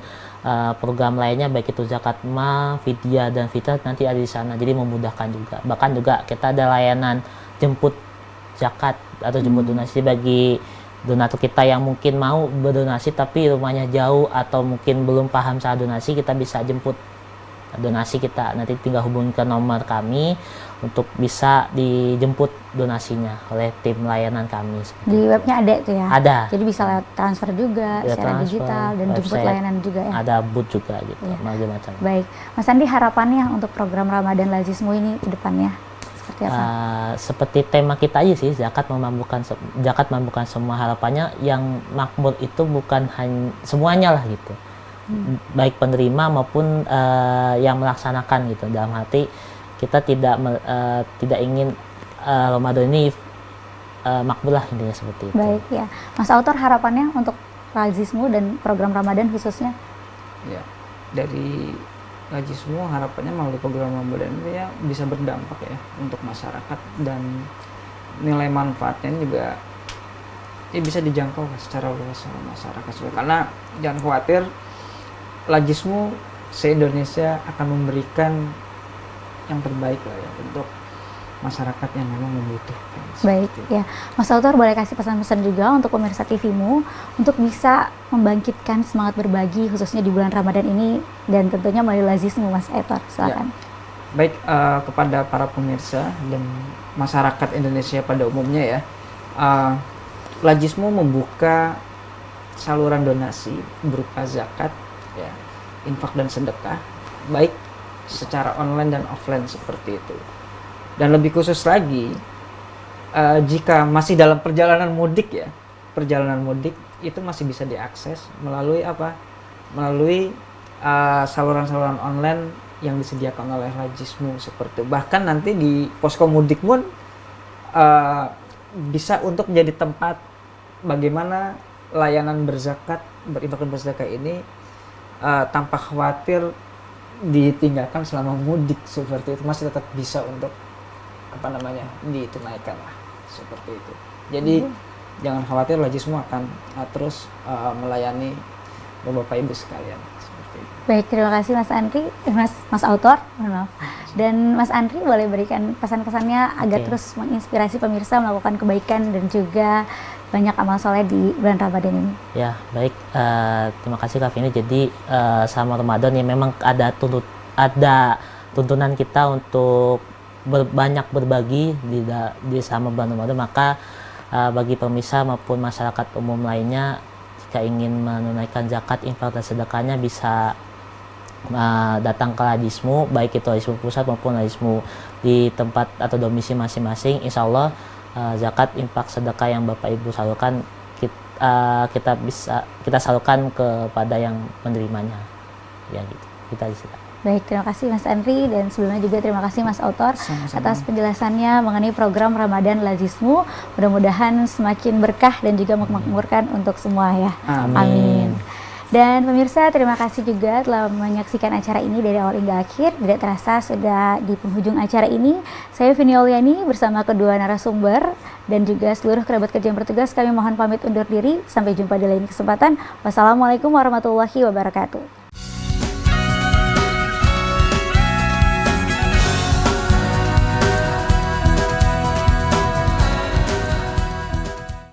program lainnya baik itu zakat ma, fidyah dan fitrah nanti ada di sana. Jadi memudahkan juga. Bahkan juga kita ada layanan jemput zakat atau jemput donasi bagi donatur kita yang mungkin mau berdonasi tapi rumahnya jauh atau mungkin belum paham soal donasi, kita bisa jemput donasi kita. Nanti tinggal hubungi ke nomor kami untuk bisa dijemput donasinya oleh tim layanan kami. Di webnya ada tuh ya? Ada. Jadi bisa lewat transfer juga, Ya, secara transfer, digital, dan jemput website. layanan juga ya? Ada booth juga gitu, Iya. macam-macam. Baik, Mas Andi, harapannya untuk program Ramadan Lazismu ini ke depannya seperti apa? Seperti tema kita aja sih, zakat memampukan semua. Harapannya yang makmur itu bukan hanya semuanya lah gitu, baik penerima maupun yang melaksanakan gitu. Dalam hati kita tidak ingin Ramadan ini makbul lah, intinya seperti itu. Baik ya, Mas Autor, harapannya untuk Lazismu dan program Ramadan khususnya? Ya, dari Lazismu harapannya melalui program Ramadan ini ya bisa berdampak ya untuk masyarakat, dan nilai manfaatnya juga ya bisa dijangkau secara luas oleh masyarakat. Karena jangan khawatir, Lazismu se-Indonesia akan memberikan yang terbaik lah ya untuk masyarakat yang memang membutuhkan. Baik ya, Mas Autor boleh kasih pesan-pesan juga untuk pemirsa TVmu untuk bisa membangkitkan semangat berbagi khususnya di bulan Ramadan ini, dan tentunya melalui Lazismu, Mas Autor, silakan. Baik, kepada para pemirsa dan masyarakat Indonesia pada umumnya ya, Lazismu membuka saluran donasi berupa zakat, ya, infak dan sedekah, baik secara online dan offline seperti itu. Dan lebih khusus lagi, jika masih dalam perjalanan mudik ya, perjalanan mudik itu masih bisa diakses melalui apa? Melalui saluran-saluran online yang disediakan oleh Lazismu seperti itu. Bahkan nanti di posko mudik pun bisa untuk menjadi tempat bagaimana layanan berzakat, berinfak dan bersedekah ini tanpa khawatir ditinggalkan selama mudik seperti itu, masih tetap bisa untuk ditunaikan lah seperti itu. Jadi jangan khawatir, Lazismu akan terus melayani Bapak Ibu sekalian seperti itu. Baik, terima kasih Mas Andri, Mas Autor, mohon maaf. Dan Mas Andri boleh berikan pesan-pesannya agar terus menginspirasi pemirsa melakukan kebaikan dan juga banyak amal soleh di bulan Ramadan ini. Ya, baik. Terima kasih Kak Vini. Jadi sama Ramadan ya memang ada tuntunan kita untuk banyak berbagi di sama bulan Ramadan. Maka bagi pemirsa maupun masyarakat umum lainnya, jika ingin menunaikan zakat, infak dan sedekahnya bisa datang ke Lazismu, baik itu Lazismu pusat maupun Lazismu di tempat atau domisili masing-masing. Insya Allah zakat, infak, sedekah yang Bapak Ibu salurkan kita salurkan kepada yang menerimanya. Ya gitu. Kita di sini. Baik, terima kasih Mas Andri, dan sebelumnya juga terima kasih Mas Autor Sama-sama. atas penjelasannya mengenai program Ramadan Lazismu. Mudah-mudahan semakin berkah dan juga memakmurkan untuk semua ya. Amin. Dan pemirsa, terima kasih juga telah menyaksikan acara ini dari awal hingga akhir. Tidak terasa sudah di penghujung acara ini. Saya Vini Oliani bersama kedua narasumber dan juga seluruh kerabat kerja yang bertugas, kami mohon pamit undur diri. Sampai jumpa di lain kesempatan. Wassalamualaikum warahmatullahi wabarakatuh.